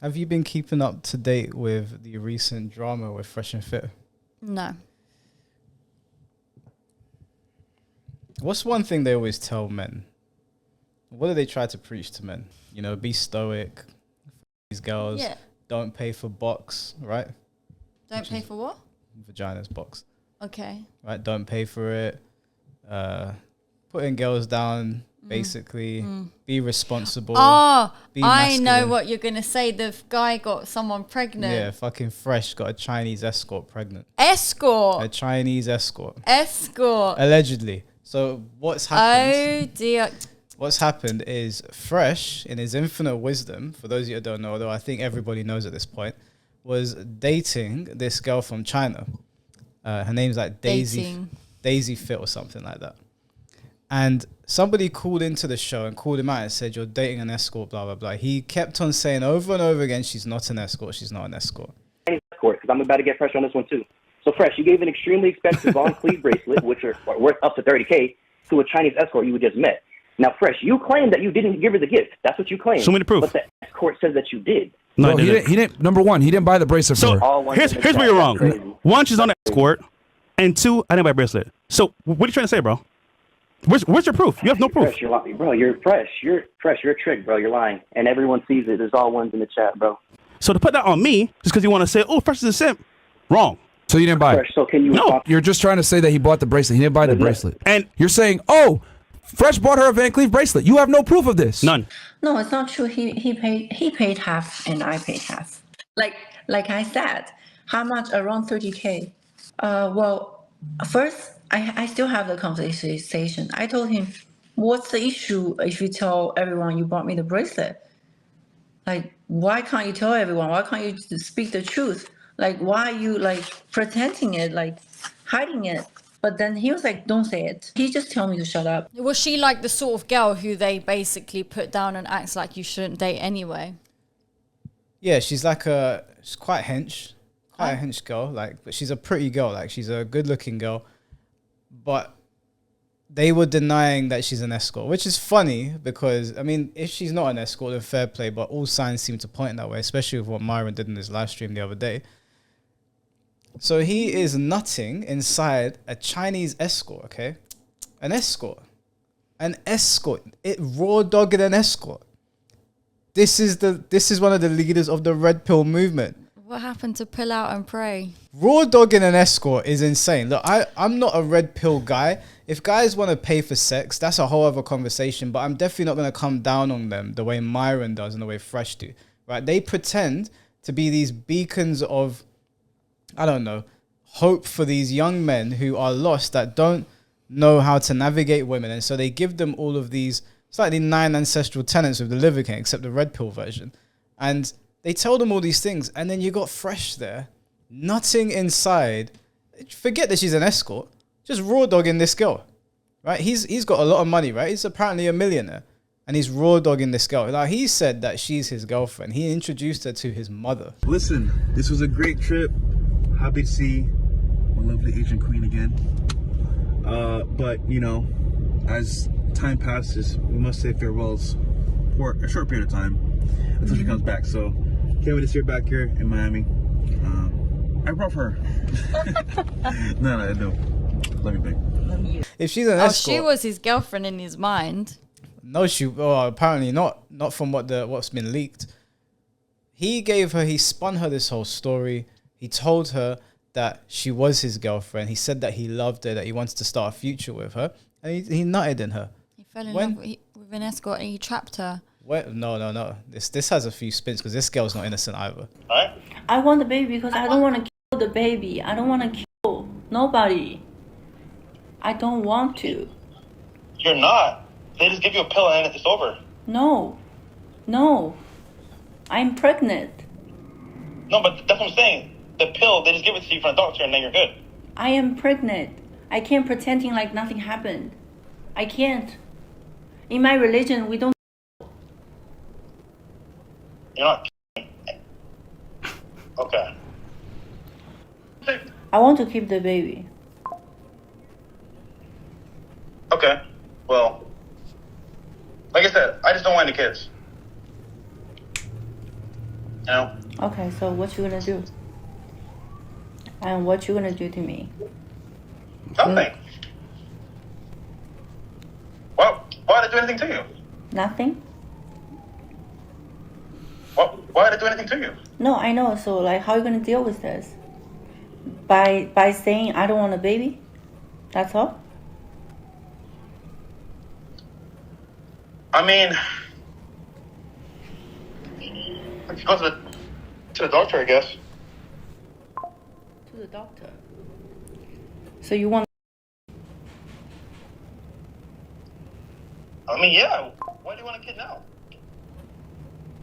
Have you been keeping up to date with the recent drama with Fresh and Fit? No. What's one thing they always tell men? What do they try to preach to men? You know, be stoic. These girls don't pay for box, right? Don't pay for what? Vagina's box. Okay. Right? Don't pay for it. Putting girls down, basically. Be responsible. Oh, be I know masculine. what you're going to say. The guy got someone pregnant. Yeah, fucking Fresh got a Chinese escort pregnant. Escort. A Chinese escort. Escort. Allegedly. So what's happened? Oh, dear. What's happened is Fresh, in his infinite wisdom, for those of you who don't know, although I think everybody knows at this point, was dating this girl from China. Her name's like Daisy Fit or something like that. And somebody called into the show and called him out and said, "You're dating an escort, blah, blah, blah." He kept on saying over and over again, "She's not an escort, she's not an escort." Escort, because I'm about to get Fresh on this one too. So Fresh, you gave an extremely expensive Von Cleef bracelet, which are worth up to $30K, to a Chinese escort you just met. Now, Fresh, you claim that you didn't give her the gift. That's what you claim. Show me the proof. But the escort says that you did. No, he didn't. Number one, he didn't buy the bracelet for her. So here's where you're wrong. One, she's on an escort, and two, I didn't buy a bracelet. So what are you trying to say, bro? Where's your proof? You have no proof. Fresh, you're lying. Bro, you're Fresh. You're a trick, bro. You're lying. And everyone sees it. There's all ones in the chat, bro. So to put that on me, just because you want to say, "Oh, Fresh is a simp," wrong. So you didn't buy it? Fresh, so can you... No. You're just trying to say that he bought the bracelet. He didn't buy the bracelet. And you're saying, "Oh, Fresh bought her a Van Cleef bracelet." You have no proof of this. None. No, it's not true. He paid half and I paid half. Like I said, how much? Around 30K. Well, first I still have the conversation. I told him, "What's the issue if you tell everyone you bought me the bracelet? Like, why can't you tell everyone? Why can't you speak the truth? Like, why are you like pretending it, like hiding it?" But then he was like, "Don't say it." He just told me to shut up. Was she like the sort of girl who they basically put down and acts like you shouldn't date anyway? Yeah, she's quite hench. Quite a hench girl, but she's a pretty girl. Like, she's a good-looking girl. But they were denying that she's an escort, which is funny because, I mean, if she's not an escort, then fair play, but all signs seem to point that way, especially with what Myron did in his live stream the other day. So he is nutting inside a Chinese escort, okay? An escort. An escort. Raw dogging an escort. This is one of the leaders of the Red Pill movement. What happened to pull out and pray? Raw dogging an escort is insane. Look, I'm not a red pill guy. If guys want to pay for sex, that's a whole other conversation, but I'm definitely not going to come down on them the way Myron does and the way Fresh do, right? They pretend to be these beacons of, I don't know, hope for these young men who are lost, that don't know how to navigate women. And so they give them all of these slightly 9 ancestral tenets of the Liver King, except the red pill version. And they tell them all these things, and then you got Fresh there, nutting inside. Forget that she's an escort. Just raw dogging this girl, right? He's got a lot of money, right? He's apparently a millionaire, and he's raw dogging this girl. Now, he said that she's his girlfriend. He introduced her to his mother. Listen, this was a great trip. Happy to see my lovely Asian queen again. But, you know, as time passes, we must say farewells for a short period of time until she comes back. So, can't wait to see her back here in Miami. I love her. No, I do. Love you, babe. If she's an escort, she was his girlfriend in his mind. No, apparently not. Not from what's been leaked. He spun her this whole story. He told her that she was his girlfriend. He said that he loved her, that he wanted to start a future with her, and he nutted in her. He fell in love with an escort and he trapped her. No. This has a few spins because this girl's not innocent either. I want the baby because I don't want to kill the baby. I don't want to kill nobody. I don't want to. You're not. They just give you a pill and it's over. No. I'm pregnant. No, but that's what I'm saying. The pill, they just give it to you from a doctor and then you're good. I am pregnant. I can't pretending like nothing happened. I can't. In my religion, we don't. You're not. Okay. I want to keep the baby. Okay. Well, like I said, I just don't want any kids. know? Okay, so what you gonna do? And what you gonna do to me? Nothing. Well, why did I do anything to you? Nothing? Why did I do anything to you? No, I know. So like, how are you gonna deal with this? By saying I don't want a baby? That's all? I mean, let's go to the doctor, I guess. To the doctor. So you want? I mean, yeah. Why do you want a kid now?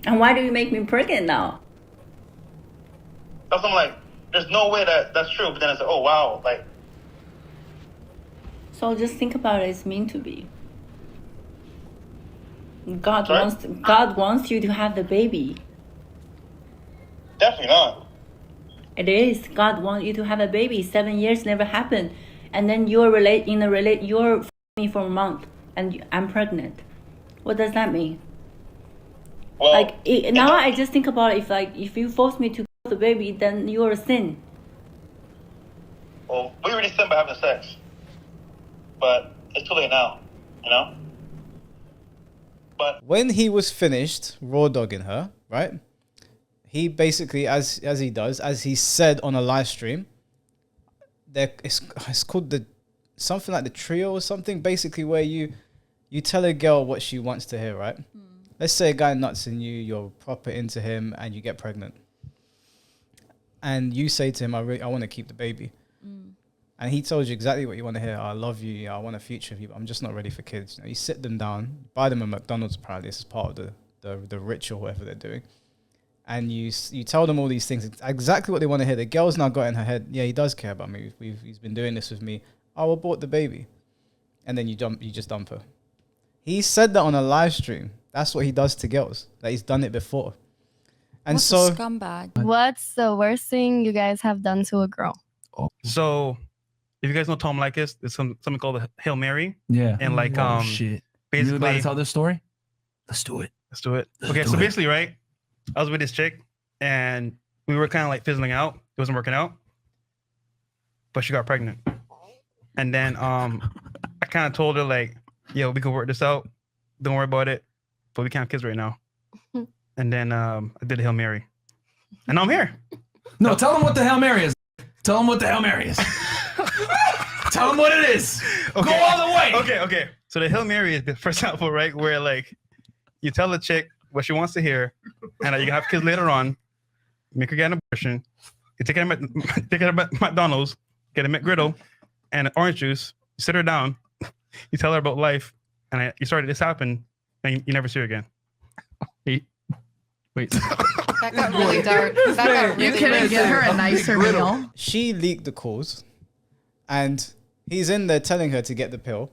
And why do you make me pregnant now? That's what I'm like. There's no way that's true. But then it's like, oh wow, like. So just think about it. It's meant to be. God Sorry? wants you to have the baby. Definitely not. It is. God wants you to have a baby. 7 years never happened, and then you're you're me for a month, and I'm pregnant. What does that mean? Well, Now I just think about it, if you force me to kill the baby, then you're a sin. well, we already sinned by having sex, but it's too late now, you know. But When he was finished raw dogging her, right? He basically, as he does, as he said on a live stream, it's called something like the trio or something. Basically, where you tell a girl what she wants to hear, right? Let's say a guy nuts in you, you're proper into him, and you get pregnant, and you say to him, I want to keep the baby. And he told you exactly what you want to hear. I love you. I want a future with you. But I'm just not ready for kids. You sit them down, buy them a McDonald's. Apparently, this is part of the ritual, whatever they're doing. And you tell them all these things, exactly what they want to hear. The girl's now got in her head, yeah, he does care about me. He's been doing this with me. I'll abort the baby, and then you just dump her. He said that on a live stream. That's what he does to girls. That he's done it before. And What's so a scumbag? What's the worst thing you guys have done to a girl? So, if you guys know Tom Likas, there's something called the Hail Mary. Yeah. And like, shit. You basically, really about to tell this story? Let's do it. let's do it. Let's Okay, do so it. basically, right, I was with this chick, and we were kind of like fizzling out. It wasn't working out, but she got pregnant. And then I kind of told her like, yo, we can work this out. Don't worry about it. But we can't have kids right now. And then I did a Hail Mary. And now I'm here. No, tell them what the Hail Mary is. Tell them what the Hail Mary is. Tell them what it is. Okay. Go all the way. Okay. So the Hail Mary is, for example, right, where like you tell the chick what she wants to hear, and you can have kids later on, make her get an abortion, you take her to McDonald's, get a McGriddle and an orange juice, you sit her down, you tell her about life, and you started this happen, and you never see her again. Wait. That got really dark. That got You really, couldn't really get her a dark. nicer meal. she leaked the calls, and he's in there telling her to get the pill.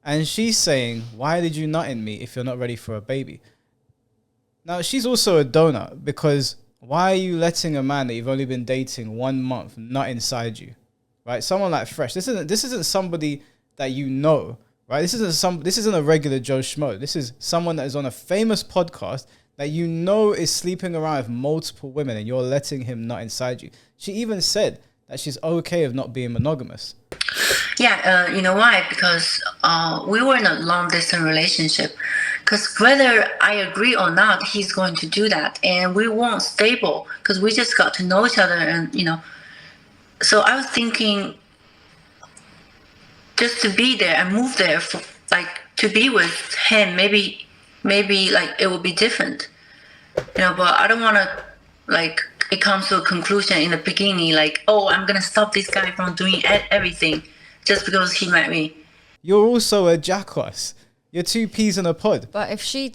And she's saying, why did you nut in me if you're not ready for a baby? Now, she's also a donut, because why are you letting a man that you've only been dating 1 month nut inside you? Right? Someone like Fresh. This isn't somebody that you know, right? This isn't a regular Joe Schmo. This is someone that is on a famous podcast that you know is sleeping around with multiple women, and you're letting him nut inside you. She even said that she's okay of not being monogamous. Yeah, you know why? Because we were in a long distance relationship. Because whether I agree or not, he's going to do that, and we weren't stable because we just got to know each other, and So I was thinking, just to be there and move there, to be with him. Maybe like it would be different, But I don't want to it comes to a conclusion in the beginning, oh, I'm gonna stop this guy from doing everything just because he met me. You're also a jackass. You're two peas in a pod. But if she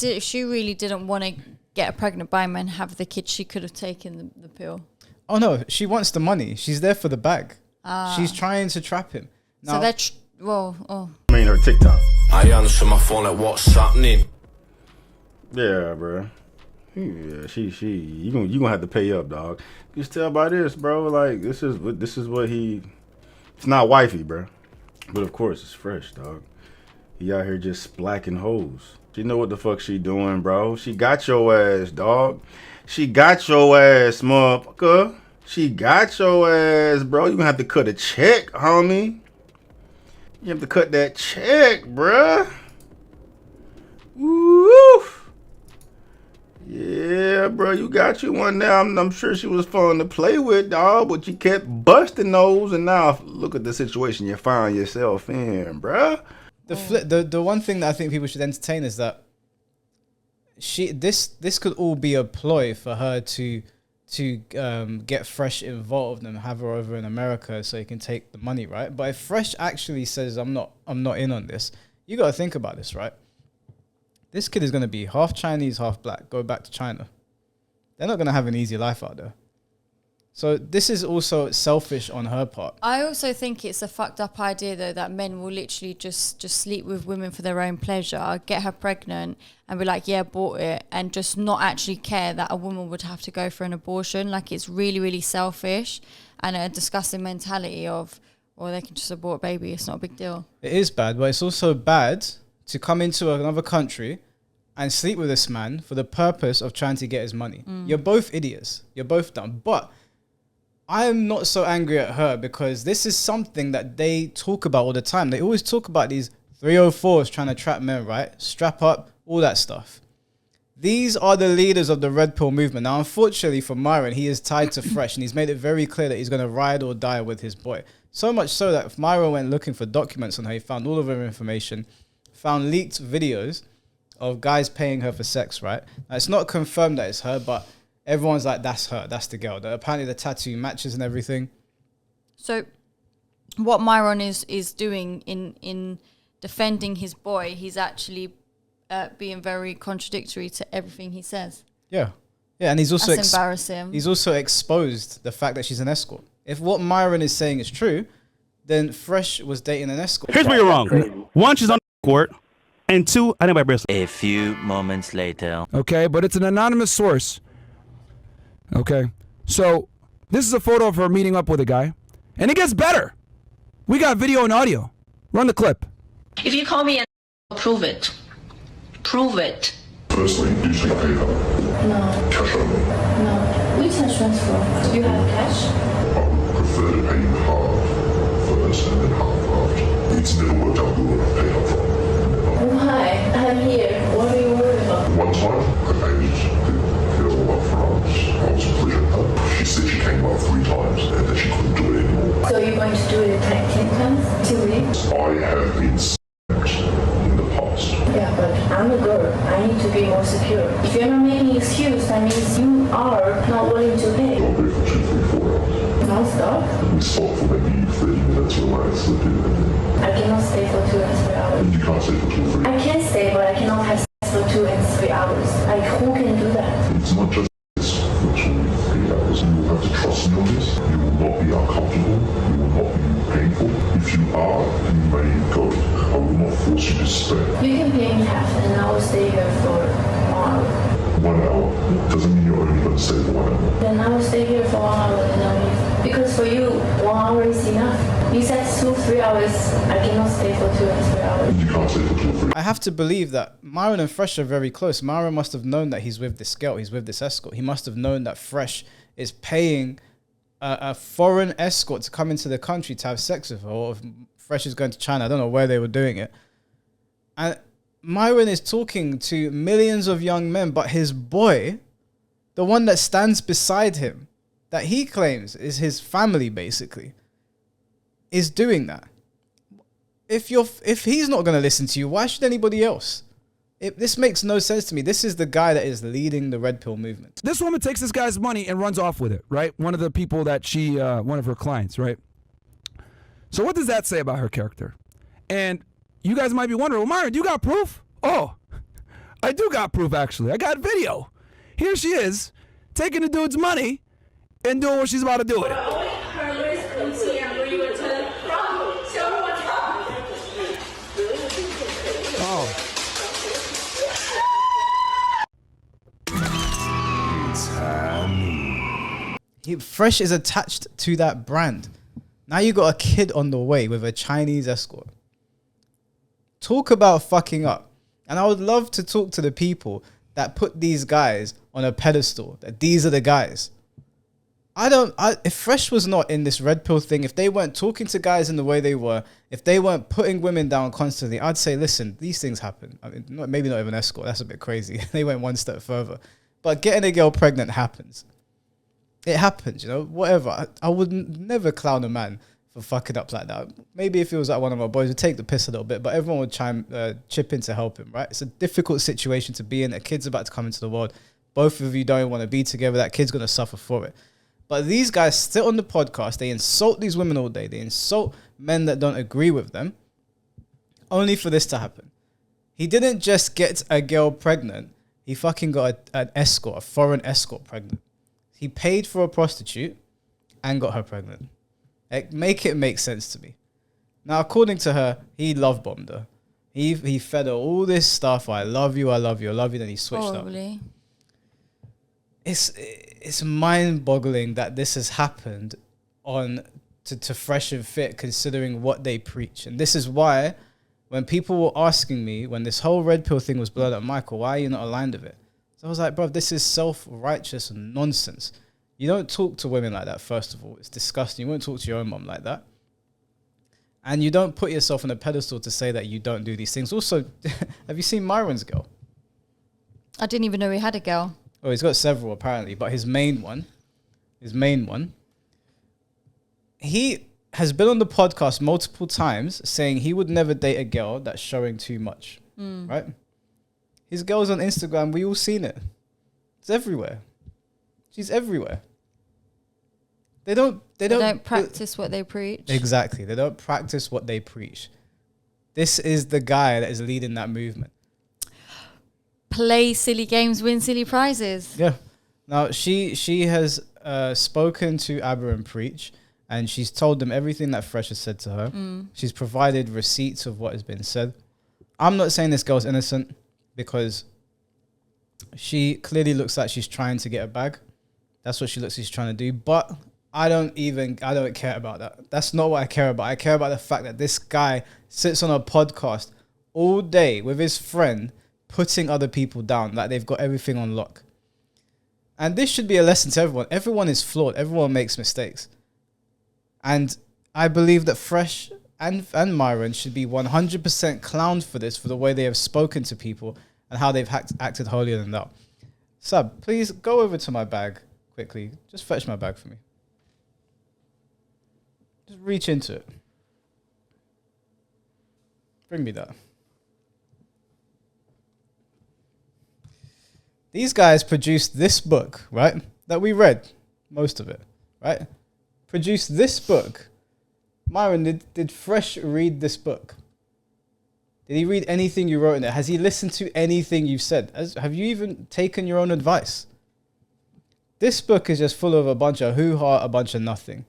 really didn't want to get pregnant by him and have the kid, she could have taken the pill. Oh no, she wants the money. She's there for the bag. She's trying to trap him. Now, So that's oh. I mean, her TikTok. I answer my phone like, what's happening? Yeah, bro. Yeah, you gonna have to pay up, dog. Just tell by this, bro. Like this is what he. It's not wifey, bro. But of course, it's Fresh, dog. He out here just splacking hoes. She know what the fuck she doing, bro. She got your ass, dog. She got your ass, motherfucker. She got your ass, bro. You gonna have to cut a check, homie. You have to cut that check, bruh. Woo! Yeah, bro, you got you one now. I'm sure she was fun to play with, dog, but you kept busting those, and now look at the situation you find yourself in, bruh. The one thing that I think people should entertain is that this could all be a ploy for her to get Fresh involved and have her over in America so he can take the money, right? But if Fresh actually says I'm not in on this, you got to think about this, right? This kid is going to be half Chinese, half black, go back to China. They're not going to have an easy life out there. So this is also selfish on her part. I also think it's a fucked up idea, though, that men will literally just sleep with women for their own pleasure, get her pregnant and be like, yeah, bought it, and just not actually care that a woman would have to go for an abortion. Like, it's really, really selfish and a disgusting mentality of, well, they can just abort a baby. It's not a big deal. It is bad, but it's also bad to come into another country and sleep with this man for the purpose of trying to get his money. You're both idiots. You're both dumb. But I'm not so angry at her because this is something that they talk about all the time. They always talk about these 304s trying to trap men, right? Strap up, all that stuff. These are the leaders of the Red Pill movement. Now, unfortunately for Myron, he is tied to Fresh, and he's made it very clear that he's going to ride or die with his boy. So much so that if Myron went looking for documents on her, he found all of her information, found leaked videos of guys paying her for sex, right? Now, it's not confirmed that it's her, but everyone's like, that's her, that's the girl. Apparently the tattoo matches and everything. So what Myron is doing in defending his boy, he's actually being very contradictory to everything he says. Yeah. Yeah, and he's also That's embarrassing. He's also exposed the fact that she's an escort. If what Myron is saying is true, then Fresh was dating an escort. Here's where you're wrong. One, she's on escort, and two, I didn't buy bracelet. A few moments later. Okay, but it's an anonymous source. Okay, so this is a photo of her meeting up with a guy, and it gets better. We got video and audio. Run the clip. If you call me and prove it. Prove it. Firstly, do you think I paid her? No. Cash only? No. Which insurance for? Do you have cash? I would prefer to pay you half first and then half after. It's never worked out good when I paid up front. Why? I'm here. What are you worried about? One time, I paid it all up front. I was pleasured her. She said she came up 3 times and that she couldn't do it anymore. So you're going to do it like 10 times? 2 weeks? I have been in the past. Yeah, but I'm a girl. I need to be more secure. If you're not making excuse, that means you are not willing to pay. I'll pay for 2, 3, 4 hours. Non-stop? We stop for maybe 30 minutes or I slip in and then... I cannot stay for 2 and 3 hours. You can't stay for 2 or 3 I can stay, but I cannot have sex for 2 and 3 hours. Like, who can do that? It's not just this for 2 or 3 hours. You will have to trust me on this. You will not be uncomfortable. You will not be painful. If you are, you may go. I will not force you to stay. You can pay me half and I will stay here for 1 hour. 1 hour doesn't mean you're only going to stay for 1 hour. Then I will stay here for 1 hour and then I'll leave. Because for you, 1 hour is enough. You said 2, 3 hours. I cannot stay for 2 and 3 hours. You can't stay for 2 or 3. I have to believe that Myron and Fresh are very close. Myron must have known that he's with this girl. He's with this escort. He must have known that Fresh is paying a foreign escort to come into the country to have sex with her. Or if Fresh is going to China, I don't know where they were doing it. And Myron is talking to millions of young men, but his boy, the one that stands beside him, that he claims is his family basically, is doing that. If he's not going to listen to you, why should anybody else? This makes no sense to me. This is the guy that is leading the Red Pill movement. This woman takes this guy's money and runs off with it, right? One of the people that she, one of her clients, right? So what does that say about her character? And you guys might be wondering, well, Myron, do you got proof? Oh, I do got proof, actually. I got video. Here she is, taking the dude's money and doing what she's about to do with it. Oh. Fresh is attached to that brand. Now you got a kid on the way with a Chinese escort. talk about fucking up. And I would love to talk to the people that put these guys on a pedestal, that these are the guys. If Fresh was not in this red pill thing, if they weren't talking to guys in the way they were, if they weren't putting women down constantly, I'd say, listen, these things happen. I mean, maybe not even escort. That's a bit crazy. They went one step further. But getting a girl pregnant happens. It happens, you know, whatever. I would never clown a man for fucking up like that. Maybe if it was like one of my boys, would take the piss a little bit, but everyone would chip in to help him, right? It's a difficult situation to be in. A kid's about to come into the world. Both of you don't want to be together. That kid's going to suffer for it. But these guys sit on the podcast, they insult these women all day, they insult men that don't agree with them, only for this to happen. He didn't just get a girl pregnant, he fucking got an escort, a foreign escort pregnant. He paid for a prostitute and got her pregnant. Make it make sense to me. Now, according to her, he love bombed her. He fed her all this stuff, I love you, I love you, I love you, then he switched up. It's mind-boggling that this has happened to Fresh and Fit, considering what they preach. And this is why when people were asking me, when this whole red pill thing was blown up, Michael, why are you not aligned with it? So I was like, bro, this is self-righteous nonsense. You don't talk to women like that, first of all. It's disgusting. You won't talk to your own mom like that. And you don't put yourself on a pedestal to say that you don't do these things. Also, have you seen Myron's girl? I didn't even know he had a girl. Oh, he's got several apparently, but his main one, he has been on the podcast multiple times saying he would never date a girl that's showing too much, right? His girl's on Instagram, we all seen it. It's everywhere. She's everywhere. They don't practice what they preach. Exactly. They don't practice what they preach. This is the guy that is leading that movement. Play silly games, win silly prizes. Yeah. Now, she has spoken to Abba and Preach, and she's told them everything that Fresh has said to her. She's provided receipts of what has been said. I'm not saying this girl's innocent, because she clearly looks like she's trying to get a bag. That's what she looks like she's trying to do. But I don't care about that. That's not what I care about. I care about the fact that this guy sits on a podcast all day with his friend, putting other people down like they've got everything on lock. And this should be a lesson to everyone. Everyone is flawed. Everyone makes mistakes. And I believe that Fresh and Myron should be 100% clowned for this, for the way they have spoken to people and how they've acted holier than thou. Sub, please go over to my bag quickly. Just fetch my bag for me. Just reach into it. Bring me that. These guys produced this book, right? That we read, most of it, right? Produced this book. Myron, did Fresh read this book? Did he read anything you wrote in it? Has he listened to anything you've said? Have you even taken your own advice? This book is just full of a bunch of hoo-ha, a bunch of nothing.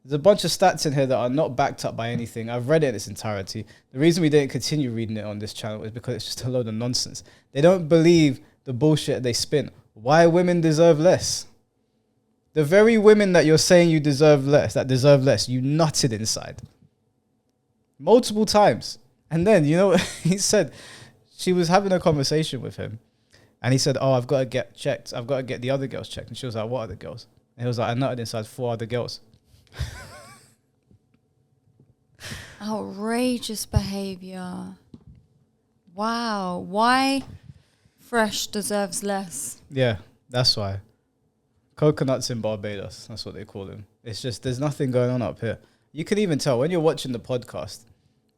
There's a bunch of stats in here that are not backed up by anything. I've read it in its entirety. The reason we didn't continue reading it on this channel is because it's just a load of nonsense. They don't believe the bullshit they spin. Why women deserve less. The very women that you're saying you deserve less, you nutted inside. Multiple times. And then, you know what he said? She was having a conversation with him. And he said, oh, I've got to get checked. I've got to get the other girls checked. And she was like, what other girls? And he was like, I nutted inside 4 other girls. Outrageous behavior. Wow. Why Fresh deserves less? Yeah, that's why. Coconuts in Barbados. That's what they call them. It's just, there's nothing going on up here. You can even tell when you're watching the podcast,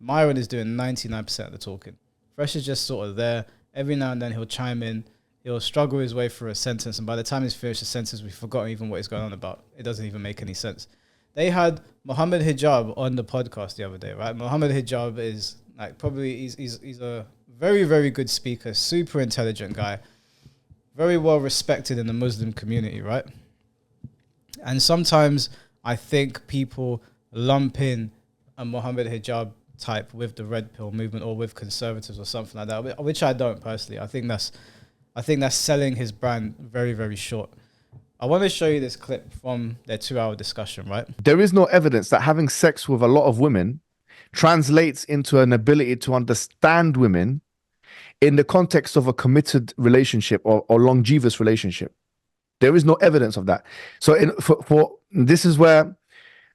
Myron is doing 99% of the talking. Fresh is just sort of there. Every now and then he'll chime in. He'll struggle his way through a sentence. And by the time he's finished the sentence, we've forgotten even what he's going on about. It doesn't even make any sense. They had Mohammed Hijab on the podcast the other day, right? Mohammed Hijab is like probably, he's a very, very good speaker, super intelligent guy, very well respected in the Muslim community, right? And sometimes I think people lump in a Mohammed Hijab type with the red pill movement or with conservatives or something like that, which I don't personally. I think that's selling his brand very, very short. I want to show you this clip from their 2-hour discussion, right? There is no evidence that having sex with a lot of women translates into an ability to understand women in the context of a committed relationship or longevous relationship. There is no evidence of that. So for this is where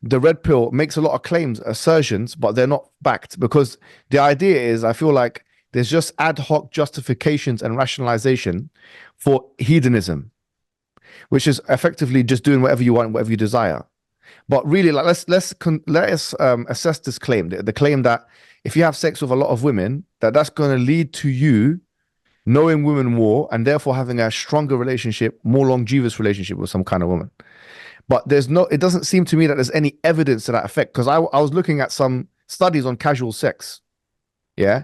the red pill makes a lot of claims, assertions, but they're not backed, because the idea is, I feel like there's just ad hoc justifications and rationalization for hedonism, which is effectively just doing whatever you want, whatever you desire. But really, like, let us assess this claim, the claim that if you have sex with a lot of women, that's going to lead to you knowing women more and therefore having a stronger relationship, more longevous relationship with some kind of woman. But it doesn't seem to me that there's any evidence to that effect, because I was looking at some studies on casual sex. Yeah.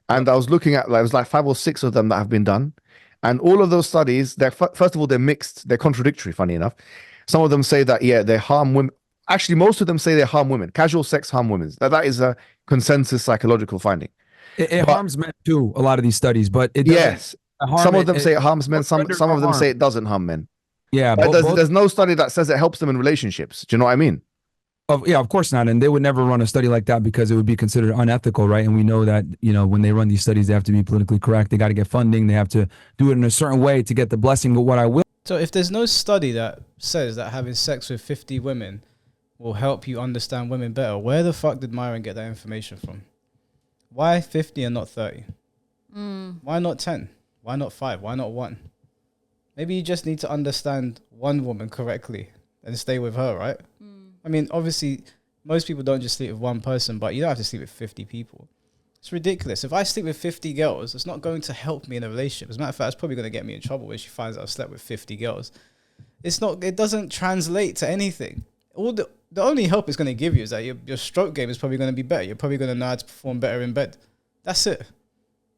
And I was looking at, like, it was like 5 or 6 of them that have been done. And all of those studies, first of all, they're mixed, they're contradictory, funny enough. Some of them say that, yeah, they harm women. Actually, most of them say they harm women. Casual sex harm women. That is a consensus psychological finding. It harms men too, a lot of these studies, but it yes. Some of them say it harms men, some of them say it doesn't harm men. Yeah, but there's no study that says it helps them in relationships. Do you know what I mean? Yeah, of course not. And they would never run a study like that because it would be considered unethical, right? And we know that, when they run these studies, they have to be politically correct. They got to get funding. They have to do it in a certain way to get the blessing. But what I will... So if there's no study that says that having sex with 50 women will help you understand women better, where the fuck did Myron get that information from? Why 50 and not 30? Why not 10? Why not 5? Why not 1? Maybe you just need to understand one woman correctly and stay with her, right? I mean, obviously, most people don't just sleep with one person, but you don't have to sleep with 50 people. It's ridiculous. If I sleep with 50 girls, it's not going to help me in a relationship. As a matter of fact, it's probably going to get me in trouble when she finds out I've slept with 50 girls. It doesn't translate to anything. The only help it's going to give you is that your stroke game is probably going to be better. You're probably going to know how to perform better in bed. That's it.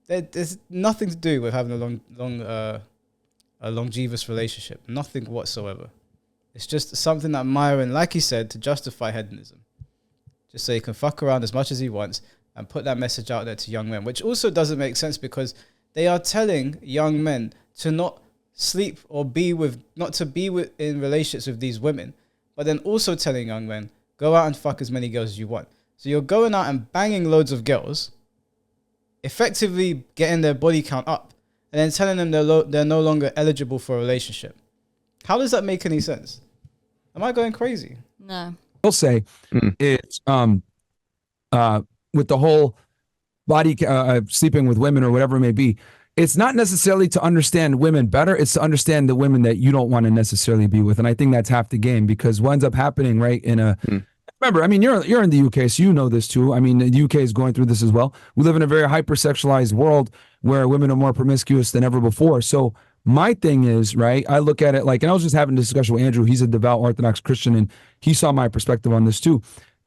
There's nothing to do with having a longevous relationship. Nothing whatsoever. It's just something that Myron, like he said, to justify hedonism. Just so he can fuck around as much as he wants and put that message out there to young men, which also doesn't make sense because they are telling young men to not sleep or not to be in relationships with these women, but then also telling young men, go out and fuck as many girls as you want. So you're going out and banging loads of girls, effectively getting their body count up, and then telling them they're no longer eligible for a relationship. How does that make any sense? Am I going crazy? No. I'll say it's with the whole body sleeping with women or whatever it may be, it's not necessarily to understand women better. It's to understand the women that you don't want to necessarily be with. And I think that's half the game, because what ends up happening, right, remember, I mean, you're in the UK, so you know this too. I mean, the UK is going through this as well. We live in a very hypersexualized world where women are more promiscuous than ever before. So my thing is, right, I look at it like, and I was just having a discussion with Andrew. He's a devout Orthodox Christian, and he saw my perspective on this too.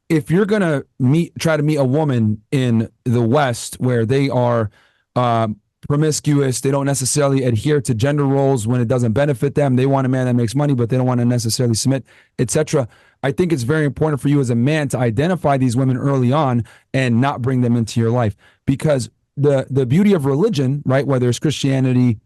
If you're going to try to meet a woman in the West where they are promiscuous, they don't necessarily adhere to gender roles when it doesn't benefit them, they want a man that makes money, but they don't want to necessarily submit, etc. I think it's very important for you as a man to identify these women early on and not bring them into your life, because the beauty of religion, right, whether it's Christianity,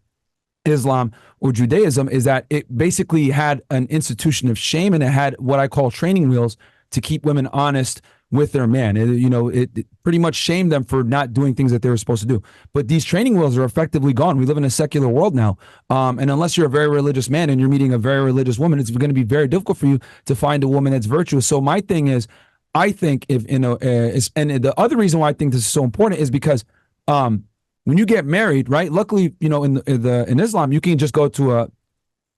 Islam, or Judaism, is that it basically had an institution of shame, and it had what I call training wheels to keep women honest with their man. It pretty much shamed them for not doing things that they were supposed to do. But these training wheels are effectively gone. We live in a secular world now. And unless you're a very religious man and you're meeting a very religious woman, it's going to be very difficult for you to find a woman that's virtuous. So my thing is, I think and the other reason why I think this is so important is because when you get married, right? Luckily, in Islam, you can just go to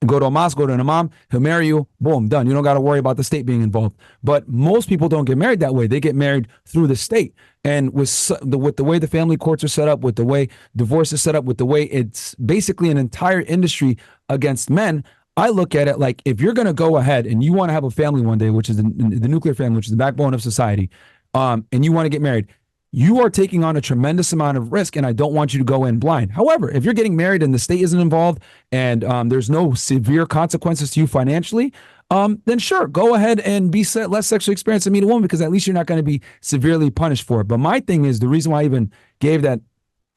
a mosque, go to an imam, he'll marry you, boom, done. You don't got to worry about the state being involved. But most people don't get married that way. They get married through the state. And with the way the family courts are set up, with the way divorce is set up, with the way it's basically an entire industry against men, I look at it like, if you're going to go ahead and you want to have a family one day, which is the nuclear family, which is the backbone of society, and you want to get married, you are taking on a tremendous amount of risk, and I don't want you to go in blind. However, if you're getting married and the state isn't involved and there's no severe consequences to you financially, then sure, go ahead and be less sexually experienced and meet a woman, because at least you're not going to be severely punished for it. But my thing is, the reason why I even gave that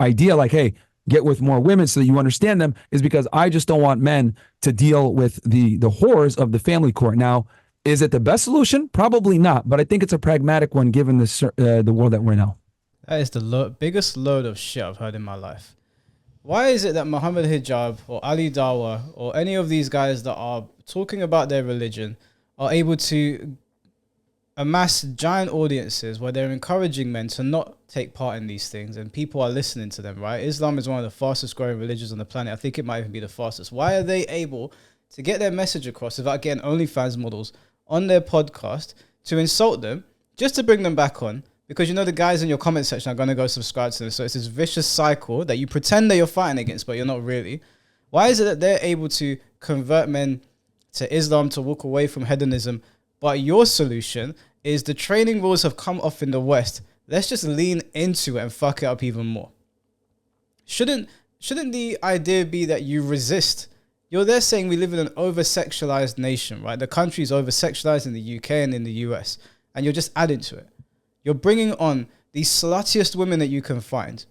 idea, like, hey, get with more women so that you understand them, is because I just don't want men to deal with the horrors of the family court. Now, Is it the best solution? Probably not, but I think it's a pragmatic one given the world that we're in now. That is the biggest load of shit I've heard in my life. Why is it that Muhammad Hijab or Ali Dawa or any of these guys that are talking about their religion are able to amass giant audiences where they're encouraging men to not take part in these things and people are listening to them, right? Islam is one of the fastest growing religions on the planet. I think it might even be the fastest. Why are they able to get their message across without getting OnlyFans models on their podcast to insult them just to bring them back on? Because you know the guys in your comment section are going to go subscribe to them. So it's this vicious cycle that you pretend that you're fighting against, but you're not really. Why is it that they're able to convert men to Islam, to walk away from hedonism, but your solution is the training rules have come off in the West. Let's just lean into it and fuck it up even more. Shouldn't the idea be that you resist? You're there saying we live in an over-sexualized nation, right? The country's over-sexualized in the UK and in the US, and you're just adding to it. You're bringing on the sluttiest women that you can find.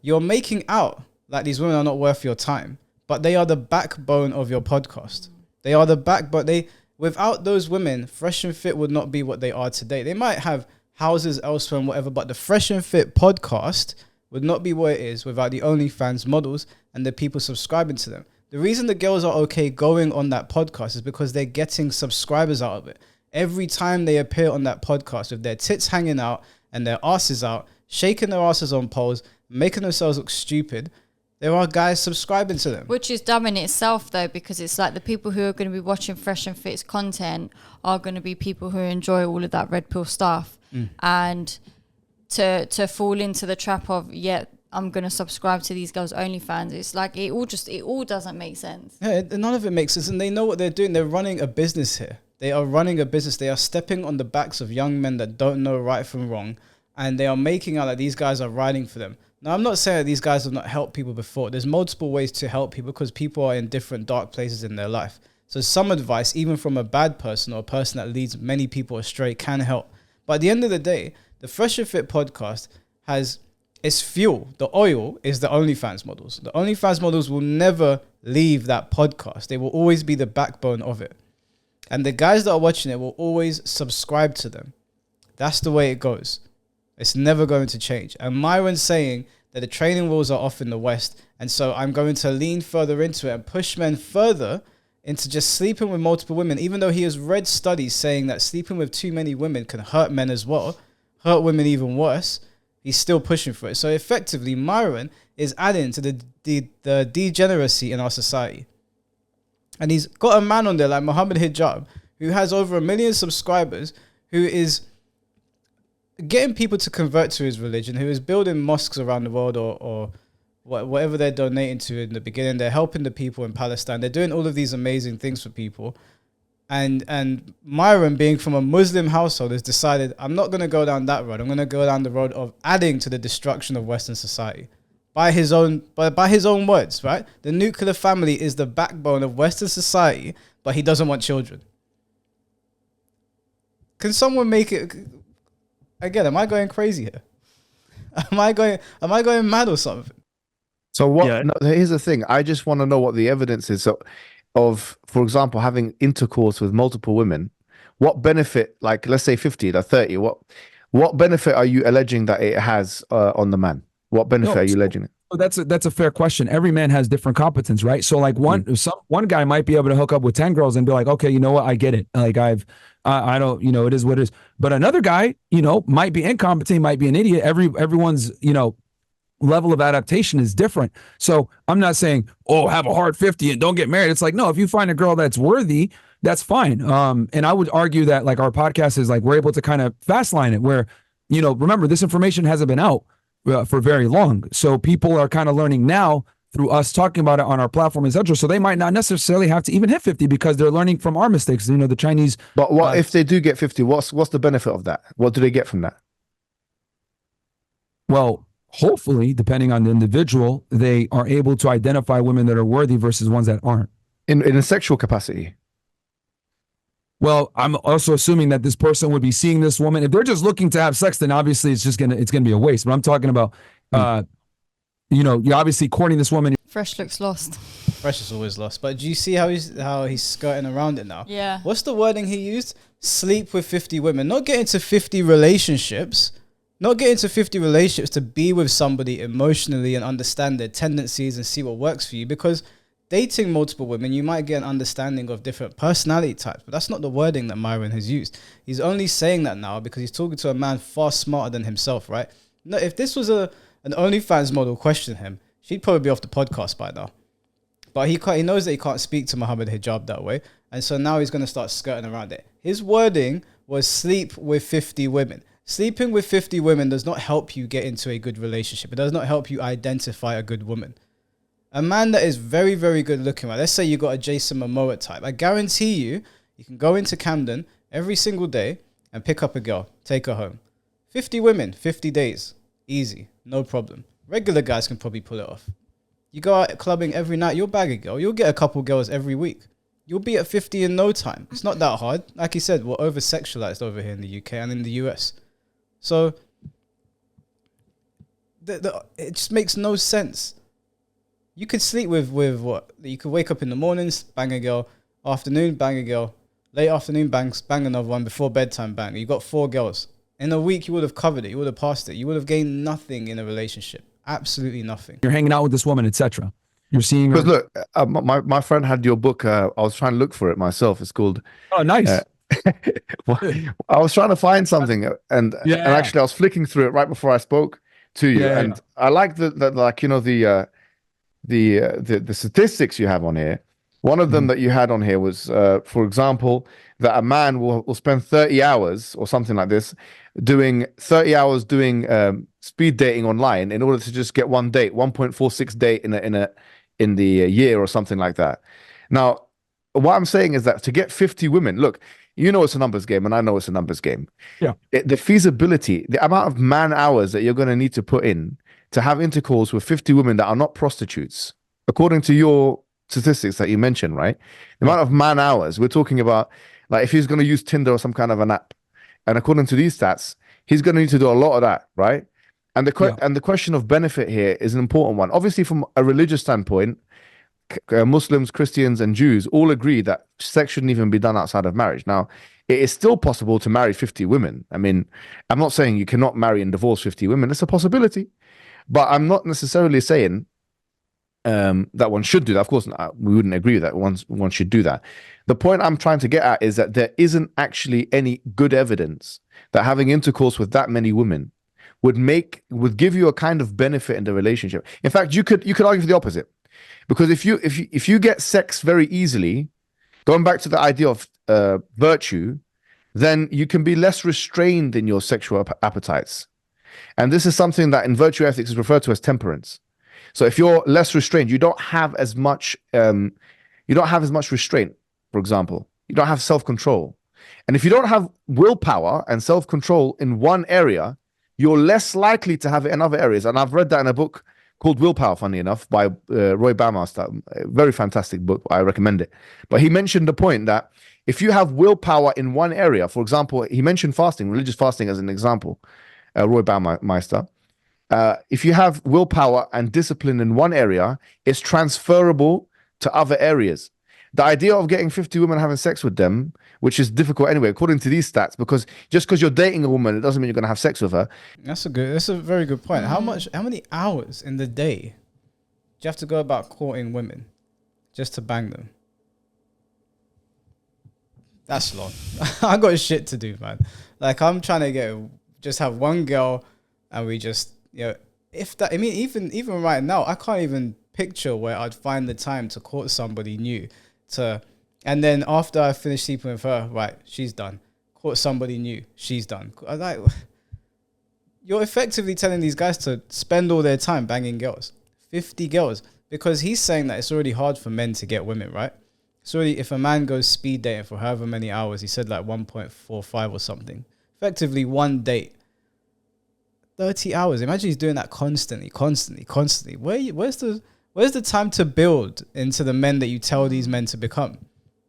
You're making out like these women are not worth your time, but they are the backbone of your podcast. They are the backbone. Without those women, Fresh and Fit would not be what they are today. They might have houses elsewhere and whatever, but the Fresh and Fit podcast would not be what it is without the OnlyFans models and the people subscribing to them. The reason the girls are okay going on that podcast is because they're getting subscribers out of it. Every time they appear on that podcast with their tits hanging out and their asses out, shaking their asses on poles, making themselves look stupid, there are guys subscribing to them. Which is dumb in itself, though, because it's like the people who are going to be watching Fresh and Fit's content are going to be people who enjoy all of that red pill stuff. And to fall into the trap of, I'm going to subscribe to these girls' OnlyFans, it's like it all doesn't make sense. Yeah, none of it makes sense. And they know what they're doing. They're running a business here. They are running a business. They are stepping on the backs of young men that don't know right from wrong. And they are making out that these guys are riding for them. Now, I'm not saying that these guys have not helped people before. There's multiple ways to help people because people are in different dark places in their life. So some advice, even from a bad person or a person that leads many people astray, can help. But at the end of the day, the Fresh and Fit podcast has its fuel. The oil is the OnlyFans models. The OnlyFans models will never leave that podcast. They will always be the backbone of it. And the guys that are watching it will always subscribe to them. That's the way it goes. It's never going to change. And Myron's saying that the training rules are off in the West. And so I'm going to lean further into it and push men further into just sleeping with multiple women, even though he has read studies saying that sleeping with too many women can hurt men as well, hurt women even worse. He's still pushing for it. So effectively, Myron is adding to the degeneracy in our society. And he's got a man on there like Muhammad Hijab, who has over 1 million subscribers, who is getting people to convert to his religion, who is building mosques around the world or whatever they're donating to in the beginning. They're helping the people in Palestine. They're doing all of these amazing things for people. And Myron, being from a Muslim household, has decided, I'm not going to go down that road. I'm going to go down the road of adding to the destruction of Western society. By his own words, right? The nuclear family is the backbone of Western society, but he doesn't want children. Can someone make it... Again, am I going crazy here? Am I going mad or something? So what? Yeah. No, here's the thing. I just want to know what the evidence is of, for example, having intercourse with multiple women. What benefit, like let's say 50 or 30, what benefit are you alleging that it has on the man? What benefit are you alleging it? That's a fair question. Every man has different competence, right? So like one guy might be able to hook up with 10 girls and be like, okay, you know what? I get it. Like I don't, it is what it is. But another guy, might be incompetent, might be an idiot. Everyone's, level of adaptation is different. So I'm not saying, have a hard 50 and don't get married. It's like, no, if you find a girl that's worthy, that's fine. And I would argue that like our podcast is like, we're able to kind of fast line it where, remember this information hasn't been out for very long. So people are kind of learning now through us talking about it on our platform, etc. So they might not necessarily have to even hit 50 because they're learning from our mistakes. The Chinese. But what if they do get 50? What's the benefit of that? What do they get from that? Well, hopefully, depending on the individual, they are able to identify women that are worthy versus ones that aren't. In a sexual capacity. Well, I'm also assuming that this person would be seeing this woman. If they're just looking to have sex, then obviously it's gonna be a waste. But I'm talking about, you're obviously courting this woman. Fresh looks lost. Fresh is always lost. But do you see how he's skirting around it now? Yeah. What's the wording he used? Sleep with 50 women. Not get into 50 relationships. Not get into 50 relationships to be with somebody emotionally and understand their tendencies and see what works for you. Because dating multiple women, you might get an understanding of different personality types. But that's not the wording that Myron has used. He's only saying that now because he's talking to a man far smarter than himself, right? No, if this was an OnlyFans model question him, she'd probably be off the podcast by now. But he knows that he can't speak to Muhammad Hijab that way. And so now he's going to start skirting around it. His wording was sleep with 50 women. Sleeping with 50 women does not help you get into a good relationship. It does not help you identify a good woman. A man that is very, very good looking, right? Let's say you got a Jason Momoa type. I guarantee you can go into Camden every single day and pick up a girl, take her home. 50 women, 50 days. Easy, no problem. Regular guys can probably pull it off. You go out clubbing every night, you'll bag a girl. You'll get a couple girls every week. You'll be at 50 in no time. It's not that hard. Like he said, we're over-sexualized over here in the UK and in the US. So it just makes no sense. You could sleep with what? You could wake up in the mornings, bang a girl. Afternoon, bang a girl. Late afternoon, bang another one. Before bedtime, bang. You got 4 girls. In a week, you would have covered it. You would have passed it. You would have gained nothing in a relationship. Absolutely nothing. You're hanging out with this woman, etc. You're seeing her. Because look, my friend had your book. I was trying to look for it myself. It's called. Oh, nice. I was trying to find something, and actually I was flicking through it right before I spoke to you, and I like the statistics you have on here. One of them that you had on here was, for example, that a man will spend 30 hours or something like this, doing 30 hours doing speed dating online in order to just get one date, 1.46 date in the year or something like that. Now, what I'm saying is that to get 50 women, look, you know it's a numbers game, and I know it's a numbers game. Yeah. The feasibility, the amount of man hours that you're going to need to put in to have intercourse with 50 women that are not prostitutes, according to your statistics that you mentioned, right? The amount of man hours, we're talking about, like if he's going to use Tinder or some kind of an app, and according to these stats, he's going to need to do a lot of that, right? And the question of benefit here is an important one. Obviously, from a religious standpoint, Muslims, Christians, and Jews all agree that sex shouldn't even be done outside of marriage. Now, it is still possible to marry 50 women. I mean, I'm not saying you cannot marry and divorce 50 women. It's a possibility. But I'm not necessarily saying that one should do that. Of course, we wouldn't agree with that. One should do that. The point I'm trying to get at is that there isn't actually any good evidence that having intercourse with that many women would give you a kind of benefit in the relationship. In fact, you could argue for the opposite. Because if you get sex very easily, going back to the idea of virtue, then you can be less restrained in your sexual appetites. And this is something that in virtue ethics is referred to as temperance. So if you're less restrained, you don't have as much restraint, for example. You don't have self-control. And if you don't have willpower and self-control in one area, you're less likely to have it in other areas. And I've read that in a book called Willpower, funny enough, by Roy Baumeister. A very fantastic book. I recommend it. But he mentioned the point that if you have willpower in one area, for example, he mentioned fasting, religious fasting as an example, Roy Baumeister. If you have willpower and discipline in one area, it's transferable to other areas. The idea of getting 50 women having sex with them, which is difficult anyway, according to these stats, because just because you're dating a woman, it doesn't mean you're going to have sex with her. That's a very good point. How many hours in the day do you have to go about courting women just to bang them? That's long. I got shit to do, man. Like I'm trying to just have one girl, and we just, if that. I mean, even right now, I can't even picture where I'd find the time to court somebody new. And then after I finish sleeping with her, right, she's done. Court somebody new, she's done. You're effectively telling these guys to spend all their time banging girls, 50 girls, because he's saying that it's already hard for men to get women, right? It's already, if a man goes speed dating for however many hours, he said like 1.45 or something, effectively one date, 30 hours. Imagine he's doing that constantly. Where's the time to build into the men that you tell these men to become?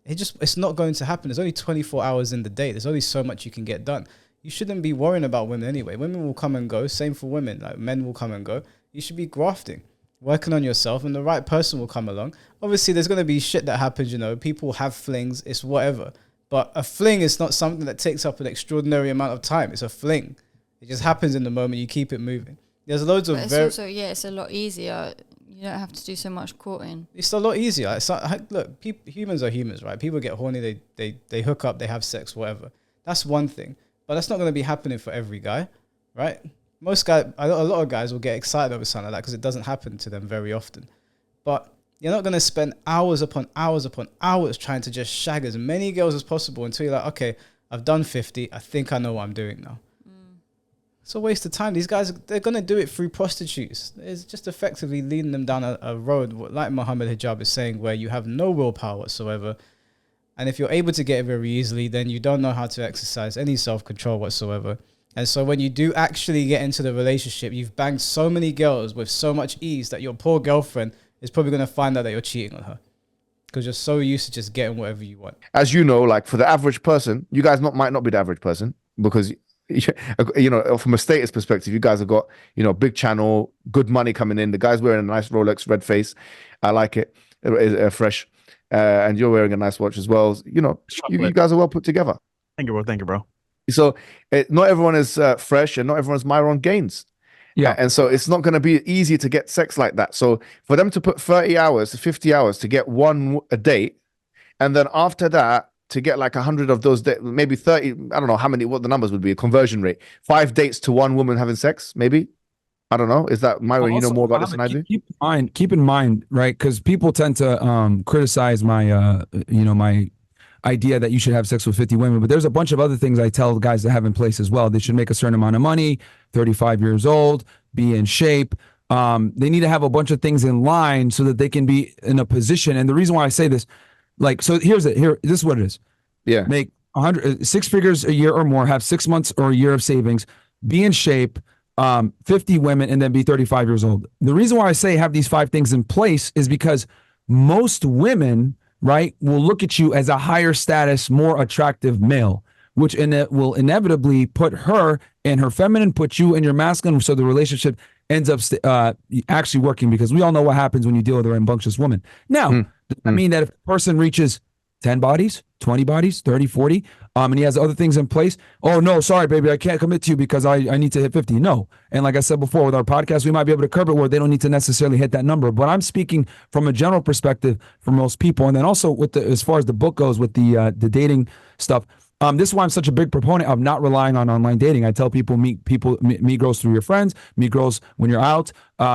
It's not going to happen. There's only 24 hours in the day. There's only so much you can get done. You shouldn't be worrying about women anyway. Women will come and go. Same for women. Like men will come and go. You should be grafting. working on yourself, and the right person will come along. Obviously, there's going to be shit that happens, you know, people have flings, it's whatever. But a fling is not something that takes up an extraordinary amount of time. It's a fling. It just happens in the moment, you keep it moving. There's loads of But it's also, it's a lot easier. You don't have to do so much courting. It's a lot easier. It's not, look, humans are humans, right? People get horny, they hook up, they have sex, whatever. That's one thing. But that's not going to be happening for every guy, right? Most guys, a lot of guys will get excited over something like that because it doesn't happen to them very often. But you're not going to spend hours upon hours upon hours trying to just shag as many girls as possible until you're like, okay, I've done 50. I think I know what I'm doing now. It's a waste of time. These guys, they're going to do it through prostitutes. It's just effectively leading them down a road, like Muhammad Hijab is saying, where you have no willpower whatsoever. And if you're able to get it very easily, then you don't know how to exercise any self-control whatsoever. And so when you do actually get into the relationship, you've banged so many girls with so much ease that your poor girlfriend is probably going to find out that you're cheating on her because you're so used to just getting whatever you want. As you know, like for the average person, you guys might not be the average person because, you know, from a status perspective, you guys have got, you know, big channel, good money coming in. The guy's wearing a nice Rolex red face. I like it. Fresh. And you're wearing a nice watch as well. You know, you guys are well put together. Thank you, bro. Thank you, bro. So not everyone is fresh and not everyone's Myron Gaines. Yeah. And so it's not going to be easy to get sex like that. So for them to put 30 hours to 50 hours to get a date, and then after that to get like 100 of those, maybe 30, I don't know what the numbers would be, a conversion rate, 5 dates to one woman having sex, maybe. I don't know. Is that Myron? You know more about this than I do. Keep in mind, right? Because people tend to criticize my, my idea that you should have sex with 50 women, but there's a bunch of other things I tell guys to have in place as well. They should make a certain amount of money, 35 years old, be in shape. They need to have a bunch of things in line so that they can be in a position. And the reason why I say this, like, so this is what it is. Yeah. Make 6 figures a year or more, have 6 months or a year of savings, be in shape, 50 women, and then be 35 years old. The reason why I say have these 5 things in place is because most women, right, will look at you as a higher status, more attractive male, which will inevitably put her in her feminine, put you in your masculine, so the relationship ends up actually working, because we all know what happens when you deal with a rambunctious woman. Now, I mean that if a person reaches 10 bodies, 20 bodies, 30, 40, and he has other things in place, oh, no, sorry, baby, I can't commit to you because I need to hit 50. No. And like I said before, with our podcast, we might be able to curb it where they don't need to necessarily hit that number. But I'm speaking from a general perspective for most people. And then also with as far as the book goes with the dating stuff, this is why I'm such a big proponent of not relying on online dating. I tell people, meet girls through your friends, meet girls when you're out,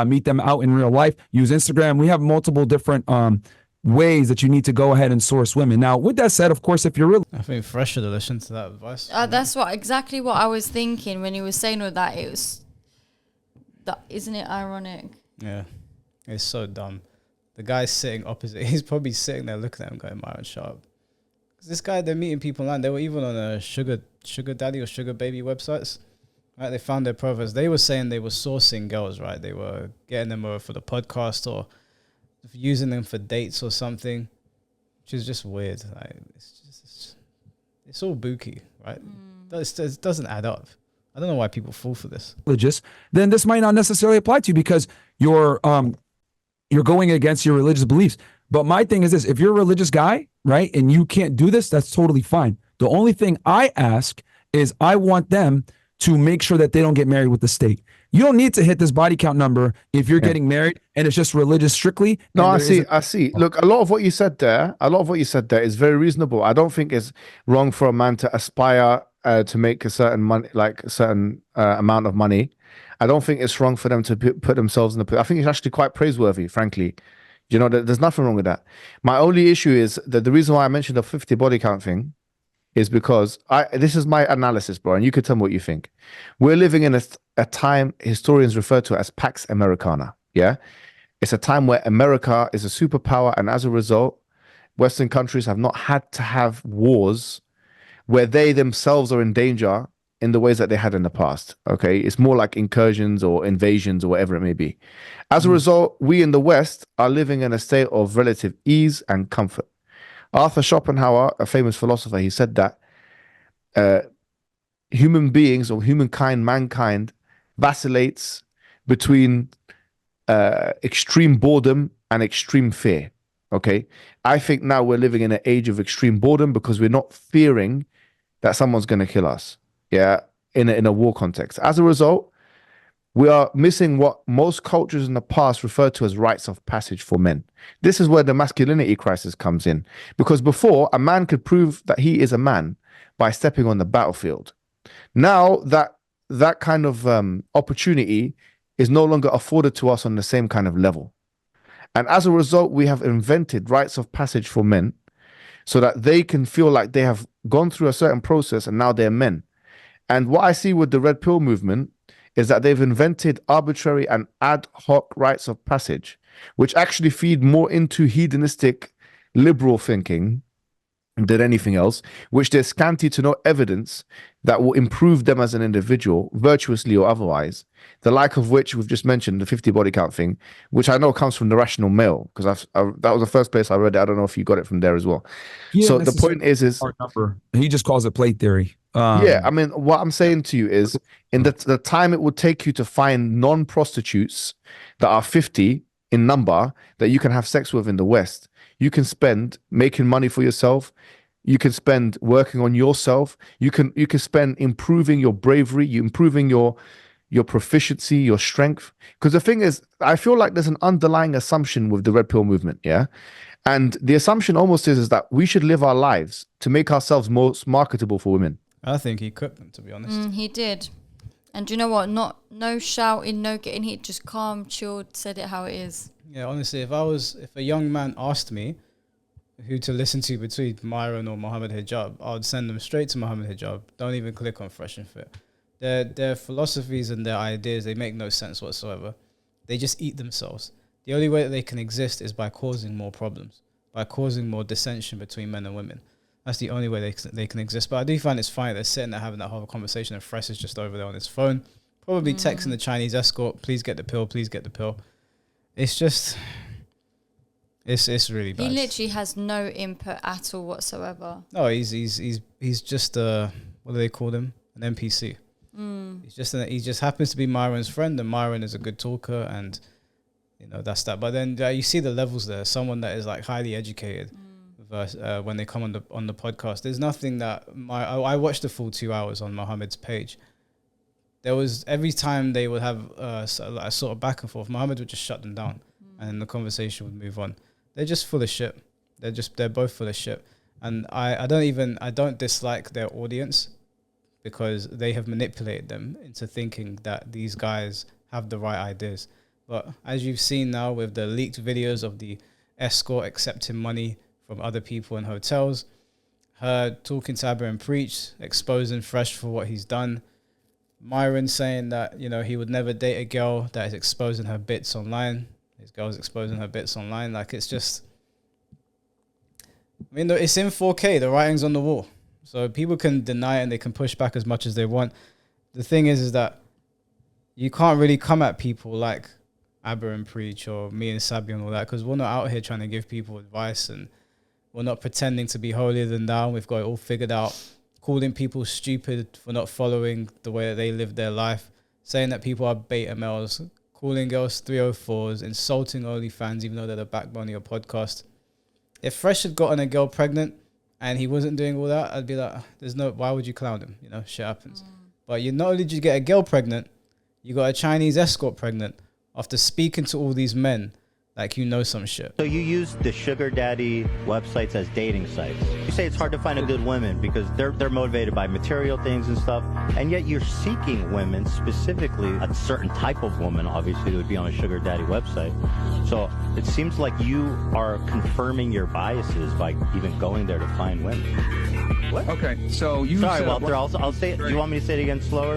meet them out in real life, use Instagram. We have multiple different ways that you need to go ahead and source women. Now, with that said, of course, if you're really... I think Fresh should have listened to that advice. That's exactly what I was thinking when he was saying all that. It was... Isn't it ironic? Yeah. It's so dumb. The guy's sitting opposite. He's probably sitting there looking at him going, Myron, shut up. Because this guy, they're meeting people online. They were even on a sugar daddy or sugar baby websites. Right? They found their profiles. They were saying they were sourcing girls, right? They were getting them over for the podcast or using them for dates or something, which is just weird. Like, it's all booky, right? It doesn't add up. I don't know why people fall for this. Religious, then this might not necessarily apply to you because you're going against your religious beliefs. But my thing is this: if you're a religious guy, right, and you can't do this, that's totally fine. The only thing I ask is I want them to make sure that they don't get married with the state. You don't need to hit this body count number if you're getting married and it's just religious strictly. No, I see. Look, a lot of what you said there is very reasonable. I don't think it's wrong for a man to aspire to make a certain money, like a certain amount of money. I don't think it's wrong for them to put themselves in the. I think it's actually quite praiseworthy, frankly. You know, there's nothing wrong with that. My only issue is that the reason why I mentioned the 50 body count thing is because this is my analysis, bro, and you could tell me what you think. We're living in a time historians refer to as Pax Americana, yeah? It's a time where America is a superpower, and as a result, Western countries have not had to have wars where they themselves are in danger in the ways that they had in the past, okay? It's more like incursions or invasions or whatever it may be. As a result, we in the West are living in a state of relative ease and comfort. Arthur Schopenhauer, a famous philosopher, he said that human beings or mankind vacillates between extreme boredom and extreme fear. Okay, I think now we're living in an age of extreme boredom because we're not fearing that someone's going to kill us. Yeah, in a war context. As a result, we are missing what most cultures in the past referred to as rites of passage for men. This is where the masculinity crisis comes in, because before a man could prove that he is a man by stepping on the battlefield. Now that kind of opportunity is no longer afforded to us on the same kind of level. And as a result, we have invented rites of passage for men so that they can feel like they have gone through a certain process and now they're men. And what I see with the Red Pill movement is that they've invented arbitrary and ad hoc rites of passage, which actually feed more into hedonistic liberal thinking than anything else, which there's scanty to no evidence that will improve them as an individual, virtuously or otherwise, the like of which we've just mentioned, the 50 body count thing, which I know comes from The Rational Male, because that was the first place I read it. I don't know if you got it from there as well. So the point is he just calls it plate theory. Yeah, I mean, what I'm saying to you is, in the time it would take you to find non-prostitutes that are 50 in number that you can have sex with in the West, you can spend making money for yourself. You can spend working on yourself. You can spend improving your bravery, improving your proficiency, your strength. Because the thing is, I feel like there's an underlying assumption with the Red Pill movement, yeah? And the assumption almost is that we should live our lives to make ourselves most marketable for women. I think he cooked them, to be honest. He did. And do you know what? No shouting, no getting hit, just calm, chilled, said it how it is. Yeah, honestly, if a young man asked me who to listen to between Myron or Mohammed Hijab, I would send them straight to Mohammed Hijab. Don't even click on Fresh and Fit. Their philosophies and their ideas, they make no sense whatsoever. They just eat themselves. The only way that they can exist is by causing more problems, by causing more dissension between men and women. That's the only way they can exist. But I do find it's funny they're sitting there having that whole conversation and Fresh is just over there on his phone, probably texting the Chinese escort, please get the pill, please get the pill. It's just, it's really bad. He literally has no input at all whatsoever. No, he's just what do they call him? An NPC. He just happens to be Myron's friend, and Myron is a good talker, and you know that's that. But then you see the levels there. Someone that is like highly educated, versus, when they come on the podcast, there's nothing that I watched the full 2 hours on Mohammed's page. There was every time they would have a sort of back and forth, Mohammed would just shut them down, and the conversation would move on. They're just full of shit. They're both full of shit, and I don't dislike their audience because they have manipulated them into thinking that these guys have the right ideas. But as you've seen now with the leaked videos of the escort accepting money from other people in hotels, her talking to Abba and Preach, exposing Fresh for what he's done. Myron saying that, you know, he would never date a girl that is exposing her bits online. His girl's exposing her bits online. Like, it's just, I mean, it's in 4K. The writing's on the wall. So people can deny it and they can push back as much as they want. The thing is that you can't really come at people like Abba and Preach or me and Sabi and all that, because we're not out here trying to give people advice, and we're not pretending to be holier than thou. We've got it all figured out. Calling people stupid for not following the way that they live their life, saying that people are beta males, calling girls 304s, insulting OnlyFans, even though they're the backbone of your podcast. If Fresh had gotten a girl pregnant and he wasn't doing all that, I'd be like, why would you clown him? You know, shit happens. But you not only did you get a girl pregnant, you got a Chinese escort pregnant after speaking to all these men like you know some shit. So you use the sugar daddy websites as dating sites. You say it's hard to find a good woman because they're motivated by material things and stuff, and yet you're seeking women, specifically a certain type of woman, obviously, that would be on a sugar daddy website. So it seems like you are confirming your biases by even going there to find women. What? Okay, so you Sorry, said Walter, I'll say it. You want me to say it again slower?